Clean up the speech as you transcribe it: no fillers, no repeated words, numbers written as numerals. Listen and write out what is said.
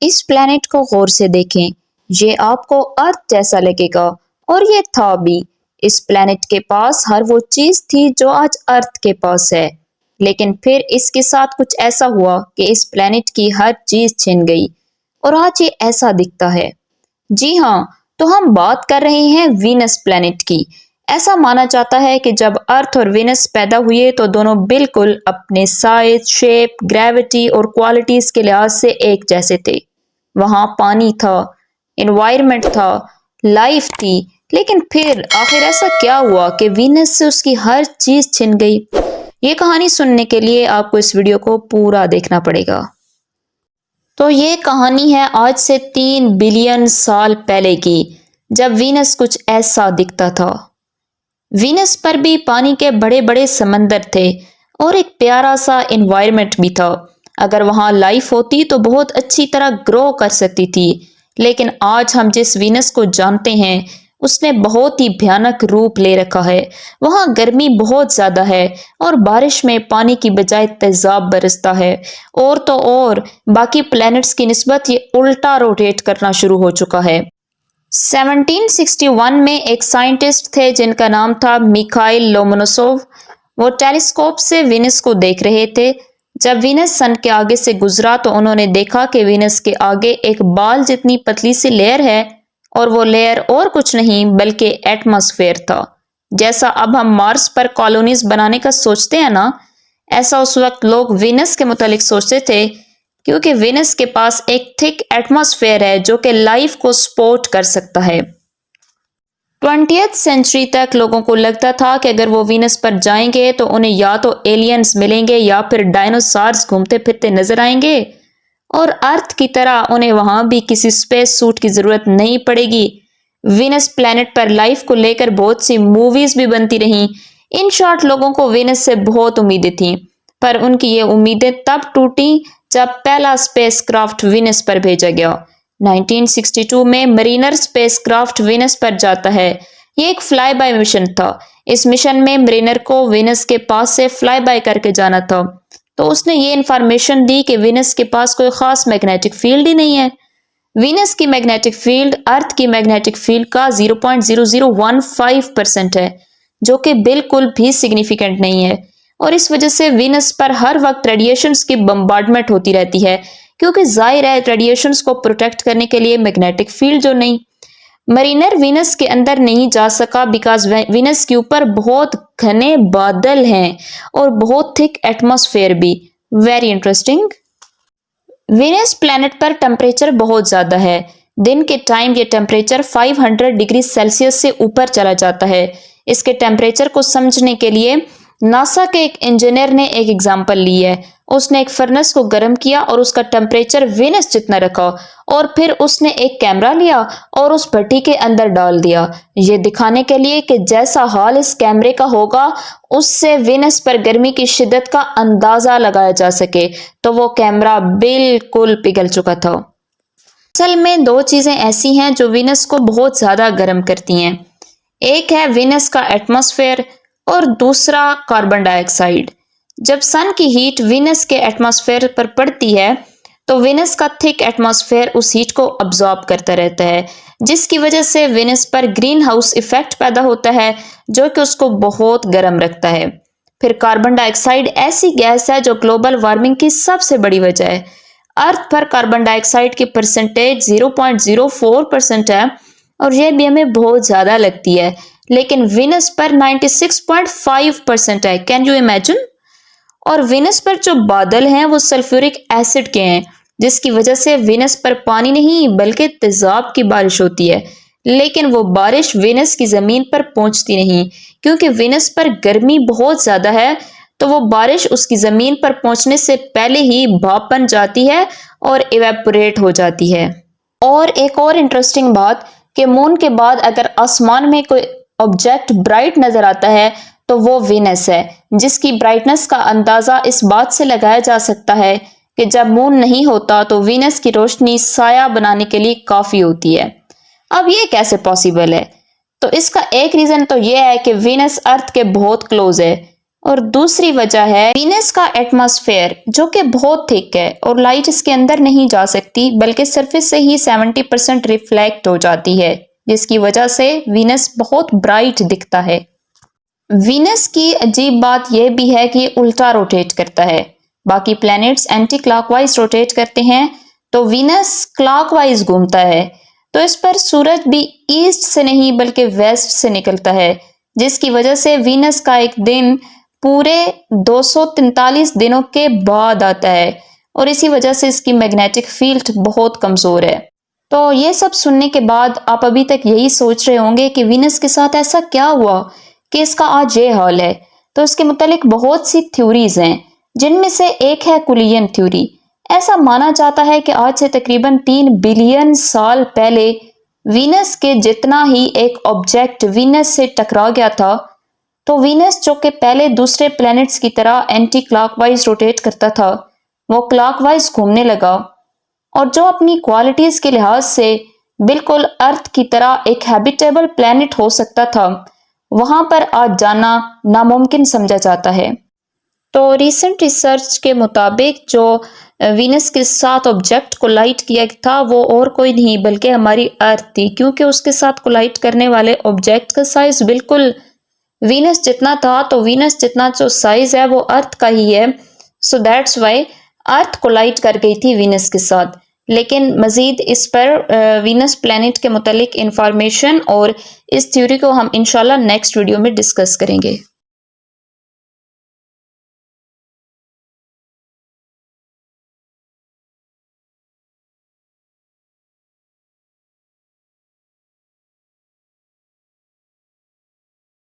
इस प्लेनेट को गौर से देखें। ये आपको अर्थ जैसा लगेगा और ये था भी। इस प्लेनेट के पास हर वो चीज थी जो आज अर्थ के पास है, लेकिन फिर इसके साथ कुछ ऐसा हुआ कि इस प्लेनेट की हर चीज छिन गई और आज ये ऐसा दिखता है। जी हाँ, तो हम बात कर रहे हैं वीनस प्लेनेट की। ऐसा माना जाता है कि जब अर्थ और वीनस पैदा हुए तो दोनों बिल्कुल अपने साइज, शेप, ग्रेविटी और क्वालिटीज के लिहाज से एक जैसे थे। वहां पानी था, एनवायरनमेंट था, लाइफ थी, लेकिन फिर आखिर ऐसा क्या हुआ कि वीनस से उसकी हर चीज छिन गई? ये कहानी सुनने के लिए आपको इस वीडियो को पूरा देखना पड़ेगा। तो ये कहानी है आज से 3 बिलियन साल पहले की, जब वीनस कुछ ऐसा दिखता था। वीनस पर भी पानी के बड़े बड़े समंदर थे और एक प्यारा सा एनवायरनमेंट भी था। अगर वहां लाइफ होती तो बहुत अच्छी तरह ग्रो कर सकती थी, लेकिन आज हम जिस वीनस को जानते हैं उसने बहुत ही भयानक रूप ले रखा है। वहां गर्मी बहुत ज्यादा है और बारिश में पानी की बजाय तेजाब बरसता है। और तो और बाकी प्लैनेट्स की निस्बत ये उल्टा रोटेट करना शुरू हो चुका है। 1761 में एक साइंटिस्ट थे जिनका नाम था मिखाइल लोमोनोसोव। वो टेलीस्कोप से वीनस को देख रहे थे। जब वीनस सन के आगे से गुजरा तो उन्होंने देखा कि वीनस के आगे एक बाल जितनी पतली सी लेयर है और वो लेयर और कुछ नहीं बल्कि एटमॉस्फेयर था। जैसा अब हम मार्स पर कॉलोनीज बनाने का सोचते हैं ना, ऐसा उस वक्त लोग वीनस के मुतालिक सोचते थे, क्योंकि वीनस के पास एक थिक एटमॉस्फेयर है जो कि लाइफ को सपोर्ट कर सकता है। 20th सेंचुरी तक लोगों को लगता था कि अगर वो वीनस पर जाएंगे तो उन्हें या तो एलियंस मिलेंगे या फिर डायनासोर्स घूमते फिरते नजर आएंगे, और अर्थ की तरह उन्हें वहां भी किसी स्पेस सूट की जरूरत नहीं पड़ेगी। वीनस प्लैनेट पर लाइफ को लेकर बहुत सी मूवीज भी बनती रहीं। इन शॉर्ट लोगों को वीनस से बहुत उम्मीदें थीं, पर उनकी ये उम्मीदें तब टूटी जब पहला स्पेसक्राफ्ट वीनस पर भेजा गया। 1962 में मरीनर स्पेसक्राफ्ट वीनस पर जाता है। ये एक फ्लाई बाय मिशन था। इस मिशन में मरीनर को वीनस के पास से फ्लाई बाय करके जाना था, तो उसने ये इंफॉर्मेशन दी कि वीनस के पास कोई खास मैग्नेटिक फील्ड ही नहीं है। वीनस की मैग्नेटिक फील्ड अर्थ की मैग्नेटिक फील्ड का 0.0015% है, जो कि बिल्कुल भी सिग्निफिकेंट नहीं है, और इस वजह से वीनस पर हर वक्त रेडिएशंस की बम्बार्डमेंट होती रहती है, क्योंकि जाहिर है रेडिएशंस को प्रोटेक्ट करने के लिए मैग्नेटिक फील्ड जो नहीं। मरीनर वीनस के अंदर नहीं जा सका बिकॉज वीनस के ऊपर बहुत घने बादल हैं और बहुत थिक एटमॉस्फेयर भी। Very interesting. वीनस प्लैनेट पर टेम्परेचर बहुत ज्यादा है। दिन के टाइम ये टेम्परेचर 500 डिग्री सेल्सियस से ऊपर चला जाता है। इसके टेम्परेचर को समझने के लिए नासा के एक इंजीनियर ने एक एग्जाम्पल ली है। उसने एक फर्नेस को गर्म किया और उसका टेम्परेचर वीनस जितना रखा, और फिर उसने एक कैमरा लिया और उस भट्टी के अंदर डाल दिया, ये दिखाने के लिए कि जैसा हाल इस कैमरे का होगा उससे वीनस पर गर्मी की शिद्दत का अंदाजा लगाया जा सके। तो वो कैमरा बिल्कुल पिघल चुका था। असल में 2 चीजें ऐसी हैं जो वीनस को बहुत ज्यादा गर्म करती हैं। एक है वीनस का एटमॉस्फेयर और दूसरा कार्बन डाइऑक्साइड। जब सन की हीट वीनस के एटमॉस्फेयर पर पड़ती है तो वीनस का थिक एटमॉस्फेयर उस हीट को अब्जॉर्ब करता रहता है, जिसकी वजह से वीनस पर ग्रीन हाउस इफेक्ट पैदा होता है जो कि उसको बहुत गर्म रखता है। फिर कार्बन डाइऑक्साइड ऐसी गैस है जो ग्लोबल वार्मिंग की सबसे बड़ी वजह है। अर्थ पर कार्बन डाइऑक्साइड की परसेंटेज 0.04% है और यह भी हमें बहुत ज्यादा लगती है, लेकिन वीनस पर 96.5% है। Can you imagine? और वीनस पर जो बादल हैं वो सल्फ्यूरिक एसिड के हैं, जिसकी वजह से वीनस पर पानी नहीं बल्कि तेजाब की बारिश होती है। लेकिन वो बारिश वीनस की जमीन पर पहुंचती नहीं, क्योंकि वीनस पर गर्मी बहुत ज्यादा है, तो वो बारिश उसकी जमीन पर पहुंचने से पहले ही भाप बन जाती है और इवेपोरेट हो जाती है। और एक और इंटरेस्टिंग बात कि मून के बाद अगर आसमान में कोई ऑब्जेक्ट ब्राइट नजर आता है तो वो वीनस है, जिसकी ब्राइटनेस का अंदाजा इस बात से लगाया जा सकता है कि जब मून नहीं होता तो वीनस की रोशनी साया बनाने के लिए काफी होती है। अब ये कैसे पॉसिबल है? तो इसका एक रीजन तो ये है कि वीनस अर्थ के बहुत क्लोज है और दूसरी वजह है वीनस का एटमॉस्फेयर, जो कि बहुत थिक है और लाइट इसके अंदर नहीं जा सकती बल्कि सरफेस से ही 70% रिफ्लेक्ट हो जाती है, जिसकी वजह से वीनस बहुत ब्राइट दिखता है। वीनस की अजीब बात यह भी है कि उल्टा रोटेट करता है। बाकी प्लैनेट्स एंटी क्लॉकवाइज रोटेट करते हैं, तो वीनस क्लॉकवाइज घूमता है। तो इस पर सूरज भी ईस्ट से नहीं बल्कि वेस्ट से निकलता है, जिसकी वजह से वीनस का एक दिन पूरे 243 दिनों के बाद आता है और इसी वजह से इसकी मैग्नेटिक फील्ड बहुत कमजोर है। तो ये सब सुनने के बाद आप अभी तक यही सोच रहे होंगे कि वीनस के साथ ऐसा क्या हुआ कि इसका आज ये हाल है। तो इसके मुतालिक बहुत सी थ्योरीज हैं, जिनमें से एक है कुलियन थ्योरी। ऐसा माना जाता है कि आज से तकरीबन 3 बिलियन साल पहले वीनस के जितना ही एक ऑब्जेक्ट वीनस से टकरा गया था, तो वीनस जो कि पहले दूसरे प्लैनेट्स की तरह एंटी क्लॉकवाइज रोटेट करता था, वो क्लॉकवाइज घूमने लगा और जो अपनी क्वालिटीज के लिहाज से बिल्कुल अर्थ की तरह एक हैबिटेबल प्लैनेट हो सकता था, वहां पर आज जाना नामुमकिन समझा जाता है। तो रिसेंट रिसर्च के मुताबिक जो वीनस के साथ ऑब्जेक्ट कोलाइड किया था वो और कोई नहीं बल्कि हमारी अर्थ थी, क्योंकि उसके साथ कोलाइड करने वाले ऑब्जेक्ट का साइज बिल्कुल वीनस जितना था। तो वीनस जितना जो साइज है वो अर्थ का ही है, so that's why earth collide कर गई थी वीनस के साथ। लेकिन मजीद इस पर वीनस प्लैनेट के मुतालिक इंफॉर्मेशन और इस थ्योरी को हम इंशाल्लाह नेक्स्ट वीडियो में डिस्कस करेंगे।